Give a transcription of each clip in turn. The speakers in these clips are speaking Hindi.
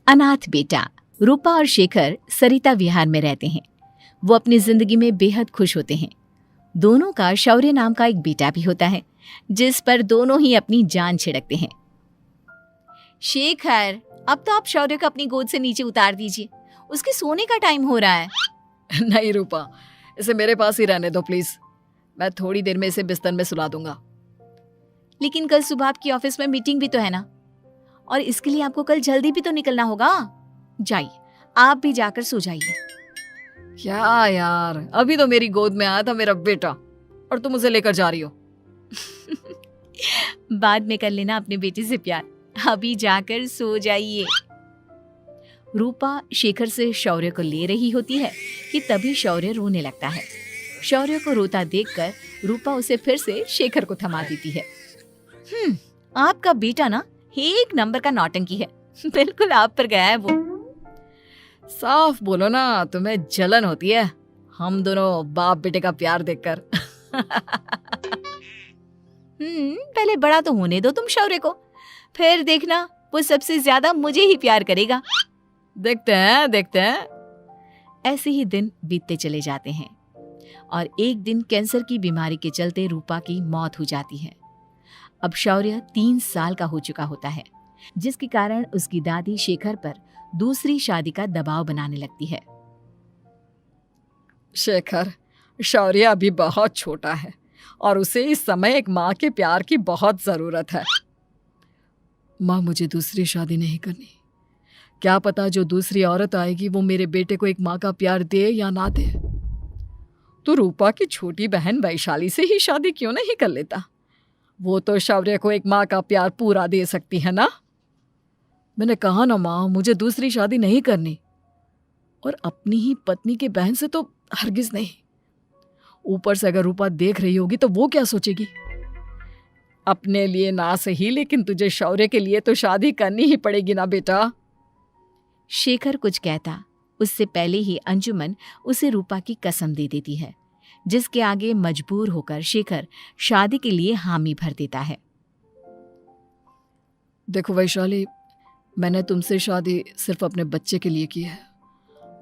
अनाथ बेटा। रूपा और शेखर सरिता विहार में रहते हैं। वो अपनी जिंदगी में बेहद खुश होते हैं। दोनों का शौर्य नाम का एक बेटा भी होता है, जिस पर दोनों ही अपनी जान छिड़कते हैं। शेखर, अब तो आप शौर्य को अपनी गोद से नीचे उतार दीजिए, उसके सोने का टाइम हो रहा है। नहीं रूपा, इसे मेरे पास ही रहने दो प्लीज। मैं थोड़ी देर में इसे बिस्तर में सुला दूंगा। लेकिन कल सुबह आपकी ऑफिस में मीटिंग भी तो है ना, और इसके लिए आपको कल जल्दी भी तो निकलना होगा। जाइए, आप भी जाकर सो जाइए। क्या यार, अभी तो मेरी गोद में आया था मेरा बेटा और तुम उसे लेकर जा रही हो। बाद में कर लेना अपने बेटे से प्यार, अभी जाकर सो जाइए। रूपा शेखर से शौर्य को ले रही होती है कि तभी शौर्य रोने लगता है। शौर्य को रोता देखकर रूपा उसे फिर से शेखर को थमा देती है। आपका बेटा ना एक नंबर का नौटंकी है, बिल्कुल आप पर गया है वो। साफ बोलो ना, तुम्हें जलन होती है हम दोनों बाप बेटे का प्यार देखकर। पहले बड़ा तो होने दो तुम शौर्य को, फिर देखना वो सबसे ज्यादा मुझे ही प्यार करेगा। देखते हैं। ऐसे ही दिन बीतते चले जाते हैं और एक दिन कैंसर की बीमारी के चलते रूपा की मौत हो जाती है। अब शौर्य 3 साल का हो चुका होता है, जिसके कारण उसकी दादी शेखर पर दूसरी शादी का दबाव बनाने लगती है। शेखर, शौर्य अभी बहुत छोटा है और उसे इस समय एक माँ के प्यार की बहुत जरूरत है। माँ, मुझे दूसरी शादी नहीं करनी। क्या पता जो दूसरी औरत आएगी वो मेरे बेटे को एक माँ का प्यार दे या ना दे। तो रूपा की छोटी बहन वैशाली से ही शादी क्यों नहीं कर लेता? वो तो शौर्य को एक माँ का प्यार पूरा दे सकती है ना। मैंने कहा ना माँ, मुझे दूसरी शादी नहीं करनी, और अपनी ही पत्नी के बहन से तो हरगिज नहीं। ऊपर से अगर रूपा देख रही होगी तो वो क्या सोचेगी? अपने लिए ना सही, लेकिन तुझे शौर्य के लिए तो शादी करनी ही पड़ेगी ना बेटा। शेखर कुछ कहता उससे पहले ही अंजुमन उसे रूपा की कसम दे देती है, जिसके आगे मजबूर होकर शेखर शादी के लिए हामी भर देता है। देखो वैशाली, मैंने तुमसे शादी सिर्फ अपने बच्चे के लिए की है।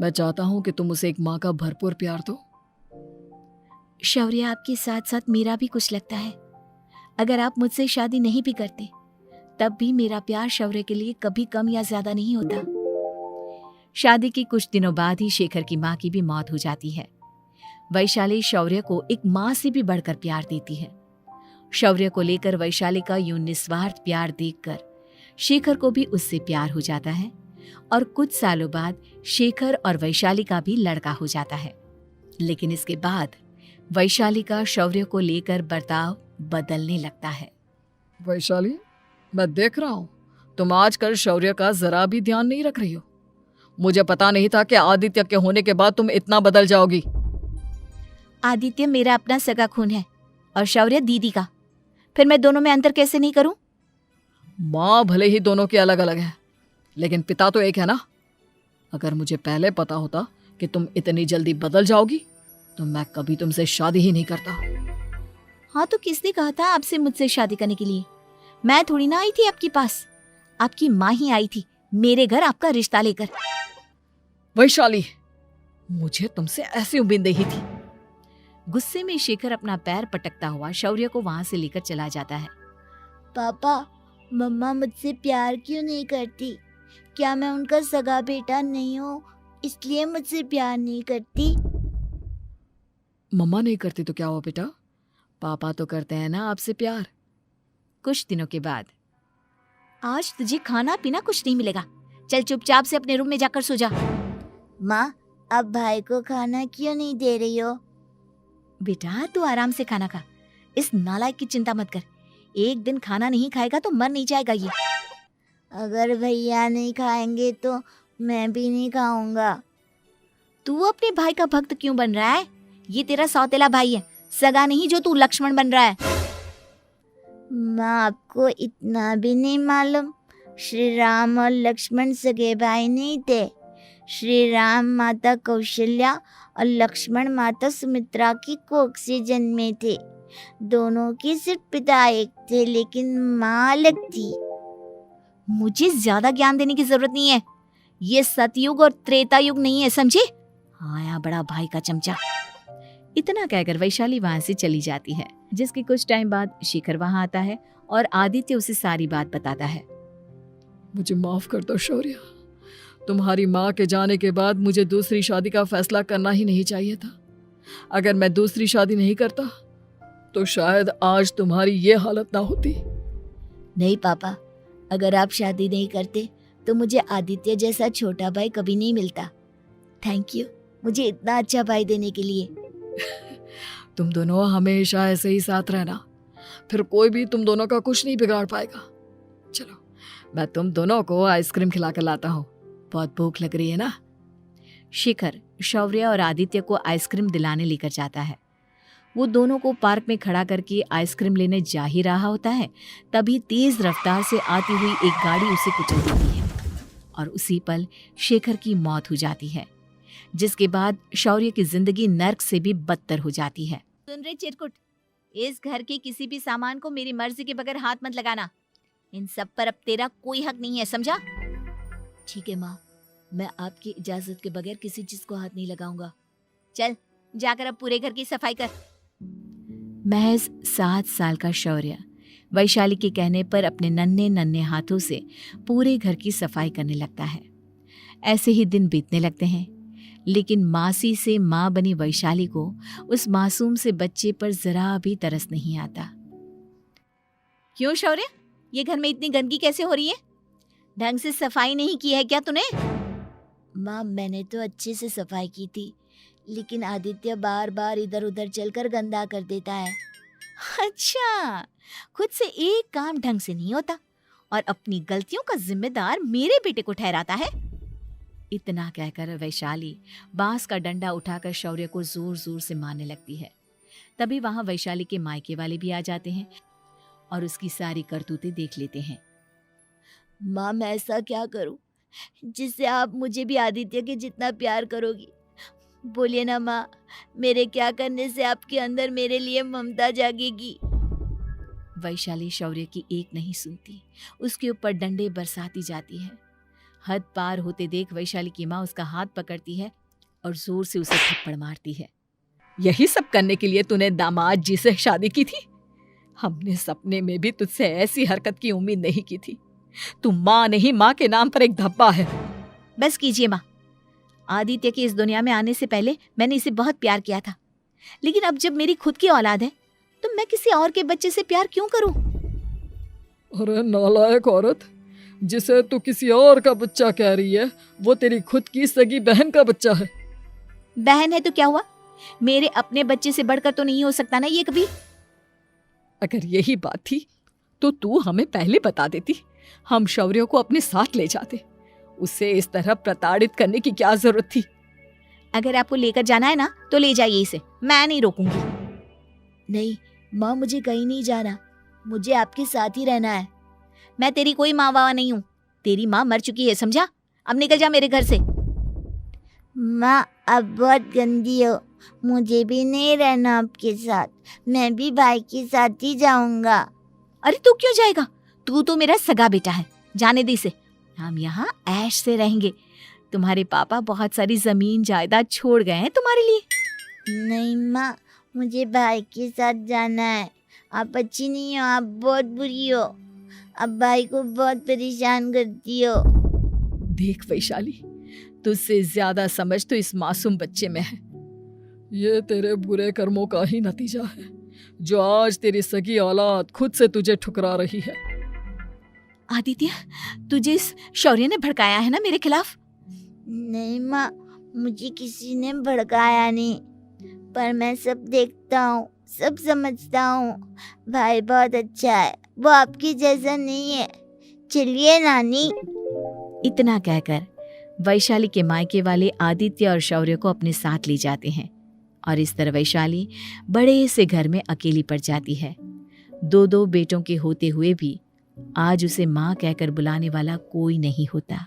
मैं चाहता हूं कि तुम उसे एक माँ का भरपूर प्यार दो। शौर्य, आपके साथ साथ मेरा भी कुछ लगता है। अगर आप मुझसे शादी नहीं भी करते तब भी मेरा प्यार शौर्य के लिए कभी कम या ज्यादा नहीं होता। शादी के कुछ दिनों बाद ही शेखर की माँ की भी मौत हो जाती है। वैशाली शौर्य को एक माँ से भी बढ़कर प्यार देती है। शौर्य को लेकर वैशाली का यूं निस्वार्थ प्यार देखकर शेखर को भी उससे प्यार हो जाता है और कुछ सालों बाद शेखर और वैशाली का भी लड़का हो जाता है। लेकिन इसके बाद वैशाली का शौर्य को लेकर बर्ताव बदलने लगता है। वैशाली, मैं देख रहा हूं तुम आजकल शौर्य का जरा भी ध्यान नहीं रख रही हो। मुझे पता नहीं था कि आदित्य के होने के बाद तुम इतना बदल जाओगी। आदित्य मेरा अपना सगा खून है और शौर्य दीदी का, फिर मैं दोनों में अंतर कैसे नहीं करूं? माँ भले ही दोनों के अलग अलग है, लेकिन पिता तो एक है ना। अगर मुझे पहले पता होता कि तुम इतनी जल्दी बदल जाओगी तो मैं कभी तुमसे शादी ही नहीं करता। हाँ, तो किसने कहा था आपसे मुझसे शादी करने के लिए? मैं थोड़ी ना आई थी आपके पास, आपकी माँ ही आई थी मेरे घर आपका रिश्ता लेकर। वैशाली, मुझे तुमसे ऐसी उम्मीद नहीं थी। गुस्से में शेखर अपना पैर पटकता हुआ शौर्य को वहां से लेकर चला जाता है। पापा, मम्मा मुझसे प्यार क्यों नहीं करती? क्या मैं उनका सगा बेटा नहीं हूँ इसलिए मुझसे प्यार नहीं करती? मम्मा नहीं करती तो क्या हुआ बेटा, पापा तो करते हैं ना आपसे प्यार। कुछ दिनों के बाद, आज तुझे खाना पीना कुछ नहीं मिलेगा, चल चुपचाप से अपने रूम में जाकर सो जा। माँ, अब भाई को खाना क्यों नहीं दे रही हो? बेटा तू आराम से खाना खा, इस नालायक की चिंता मत कर। एक दिन खाना नहीं खाएगा तो मर नहीं जाएगा ये। अगर भैया नहीं खाएंगे तो मैं भी नहीं खाऊंगा। तू अपने भाई का भक्त क्यों बन रहा है? ये तेरा सौतेला भाई है, सगा नहीं जो तू लक्ष्मण बन रहा है। माँ, आपको इतना भी नहीं मालूम? श्री राम और लक्ष्मण सगे भाई नहीं थे। श्री राम माता कौशल्या और लक्ष्मण माता सुमित्रा की कोख से जन्मे थे। दोनों के सिर्फ पिता एक थे, लेकिन माँ अलग थी। मुझे ज्यादा ज्ञान देने की जरूरत नहीं है, ये सतयुग और त्रेता युग नहीं है, समझे? आया बड़ा भाई का चमचा। इतना कहकर वैशाली वहां से चली जाती है। जिसके कुछ टाइम बाद शिखर वहां आता है और आदित्य उसे सारी बात बताता है। मुझे माफ कर दो शौर्य, तुम्हारी माँ के जाने के बाद मुझे दूसरी शादी का फैसला करना ही नहीं चाहिए था। अगर मैं दूसरी शादी नहीं करता तो शायद आज तुम्हारी ये हालत ना होती। नहीं पापा, अगर आप शादी नहीं करते तो मुझे आदित्य जैसा छोटा भाई कभी नहीं मिलता। थैंक यू मुझे इतना अच्छा भाई देने के लिए। तुम दोनों हमेशा ऐसे ही साथ रहना, फिर कोई भी तुम दोनों का कुछ नहीं बिगाड़ पाएगा। चलो मैं तुम दोनों को आइसक्रीम खिला कर लाता हूँ, बहुत भूख लग रही है ना। शिखर शौर्य और आदित्य को आइसक्रीम दिलाने लेकर जाता है। वो दोनों को पार्क में खड़ा करके आइसक्रीम लेने जा ही रहा होता है, तभी तेज रफ्तार से आती हुई एक गाड़ी उसे कुचल देती है और उसी पल शेखर की मौत हो जाती है, जिसके बाद शौर्य की जिंदगी नर्क से भी बदतर हो जाती है। सुन रे चिरकुट, इस घर के किसी भी सामान को मेरी मर्जी के बगैर हाथ मत लगाना। इन सब पर अब तेरा कोई हक नहीं है, समझा? ठीक है माँ, मैं आपकी इजाजत के बगैर किसी चीज को हाथ नहीं लगाऊंगा। चल जाकर अब पूरे घर की सफाई कर। महज 7 साल का शौर्य वैशाली के कहने पर अपने नन्हे नन्हे हाथों से पूरे घर की सफाई करने लगता है। ऐसे ही दिन बीतने लगते हैं, लेकिन मासी से माँ बनी वैशाली को उस मासूम से बच्चे पर जरा भी तरस नहीं आता। क्यों शौर्य, ये घर में इतनी गंदगी कैसे हो रही है? ढंग से सफाई नहीं की है क्या तूने? माँ मैंने तो अच्छे से सफाई की थी, लेकिन आदित्य बार बार इधर उधर चलकर गंदा कर देता है। अच्छा, खुद से एक काम ढंग से नहीं होता और अपनी गलतियों का जिम्मेदार मेरे बेटे को ठहराता है। इतना कहकर वैशाली बांस का डंडा उठाकर शौर्य को जोर जोर से मारने लगती है। तभी वहां वैशाली के मायके वाले भी आ जाते हैं और उसकी सारी करतूतें देख लेते हैं। माँ मैं ऐसा क्या करूं जिससे आप मुझे भी आदित्य के जितना प्यार करोगी? बोलिए ना माँ, मेरे क्या करने से आपके अंदर मेरे लिए ममता जागेगी? वैशाली शौर्य की एक नहीं सुनती, उसके ऊपर डंडे बरसाती जाती है। हद पार होते देख वैशाली की माँ उसका हाथ पकड़ती है और जोर से उसे थप्पड़ मारती है। यही सब करने के लिए तूने दामाद जी से शादी की थी? हमने सपने में भी तुझसे ऐसी हरकत की उम्मीद नहीं की थी। तू माँ नहीं, माँ के नाम पर एक धब्बा है। बस कीजिए माँ, आदित्य के इस दुनिया में आने से पहले मैंने इसे बहुत प्यार किया था, लेकिन अब जब मेरी खुद की औलाद है तो मैं किसी और के बच्चे से प्यार क्यों करूं? अरे नालायक औरत, जिसे तू किसी और का बच्चा कह रही है वो तेरी खुद की सगी बहन का बच्चा है। बहन है तो क्या हुआ, मेरे अपने बच्चे से बढ़कर तो नहीं हो सकता ना ये कभी। अगर यही बात थी तो तू हमें पहले बता देती, हम शौर्य को अपने साथ ले जाते। उसे इस तरह प्रताड़ित करने की क्या जरूरत थी? अगर आपको लेकर जाना है ना तो ले जाइए इसे, मैं नहीं रोकूंगी। नहीं माँ, मुझे कहीं नहीं जाना, मुझे आपके साथ ही रहना है। मैं तेरी कोई माँ बाबा नहीं हूँ, तेरी माँ मर चुकी है, समझा? अब निकल जा मेरे घर से। माँ अब बहुत गंदी हो, मुझे भी नहीं रहना आपके साथ, मैं भी भाई के साथ ही जाऊंगा। अरे तू क्यों जाएगा, तू तो मेरा सगा बेटा है, जाने दे इसे। हम यहाँ ऐश से रहेंगे, तुम्हारे पापा बहुत सारी जमीन जायदाद छोड़ गए हैं तुम्हारे लिए। नहीं माँ, मुझे भाई के साथ जाना है। आप अच्छी नहीं हो, आप बहुत बुरी हो, आप भाई को बहुत परेशान करती हो। देख वैशाली, तुझसे ज्यादा समझ तो इस मासूम बच्चे में है। ये तेरे बुरे कर्मों का ही नतीजा है जो आज तेरी सगी औलाद खुद से तुझे ठुकरा रही है। आदित्य, तुझे इस शौर्य ने भड़काया है ना मेरे खिलाफ? नहीं माँ, मुझे किसी ने भड़काया नहीं, पर मैं सब देखता हूँ, सब समझता हूँ। भाई बहुत अच्छा है, वो आपकी जैसा नहीं है। चलिए नानी। इतना कहकर वैशाली के मायके वाले आदित्य और शौर्य को अपने साथ ले जाते हैं और इस तरह वैशाली बड़े से घर में अकेली पड़ जाती है। 2 बेटों के होते हुए भी आज उसे माँ कहकर बुलाने वाला कोई नहीं होता।